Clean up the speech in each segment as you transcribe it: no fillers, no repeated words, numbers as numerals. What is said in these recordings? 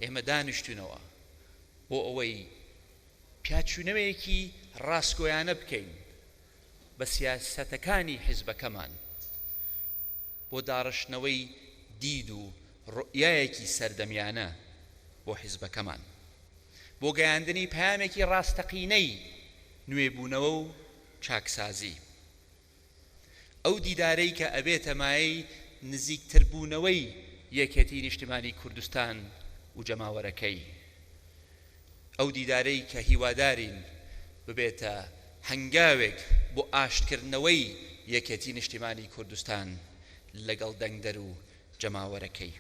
ئێمە دانیشتوونەوە بۆ ئەوەی پیاچوونەوەیەکی ڕاستگۆیانە بکەین بە سیاسەتەکانی حیزبەکەمان بۆ داڕشتنەوەی دید و ڕوئیایەکی سەردەمیانە بۆ حیزبەکەمان بۆ گەیاندنی پەیامێکی ڕاستەقینەی نوێبوونەوە و چاکسازی ئەو دیدارەی کە ئەبێتە مایەی نزیکتربوونەوەی یەکێتی نیشتیمانی کوردستان و جەماوەرەکەی ئەو دیدارەی کە هیوادارین ببێتە هەنگاوێک بۆ ئاشتکردنەوەی یەکێتی نیشتیمانی کوردستان لەگەڵ دەنگدەر و جەماوەرەکەی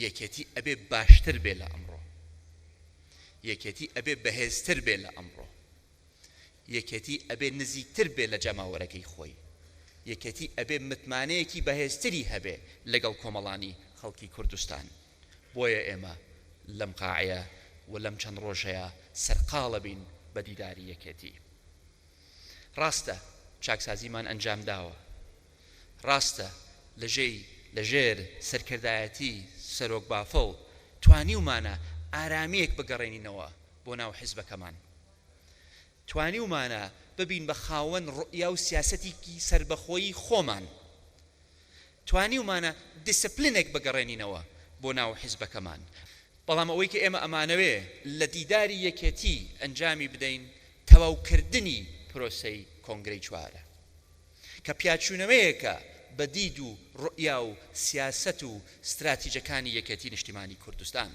یەکێتی ئەبێ باشتر بێ لە ئەمڕۆ یەکێتی ئەبێ بەهێزتر بێ لە ئەمڕۆ یەکێتی ئەبێ نزیکتر بێ لە جەماوەرەکەی خۆی یەکێتی ئەبێ متمانەیەکی بەهێزتری هەبێ لەگەڵ کۆمەڵانی خەڵکی کوردستان بۆیە ئێمە لەم قاعەیە و لەم چەند ڕۆژەیە سەرقاڵە بین بە دیداری یەکێتی ڕاستە چاکسازیمان ئەنجام داوە ڕاستە لەژێر سەرکردایەتی سەرۆک بافڵ توانیومانە ئارامەیەک بگەڕێنینەوە بۆ ناو حیزبەکەمان توانیومانە ببین بە خاوەن ڕوئیا و سیاسەتێکی سربەخۆیی خۆمان توانیومانە دیسپلینێک بگەڕێنینەوە بۆ ناو حیزبەکەمان بەڵام ئەوەی کە ئێمە ئەمانەوێ لە دیداری یەکێتی ئەنجامی بدەین تەواوکردنی پرۆسەی کۆنگرەی چوارە کە پیاچوونەوەیەکە بە دید و ڕوئیا و سیاسەت و استراتیجەکانی یەکێتی نیشتیمانی کوردستان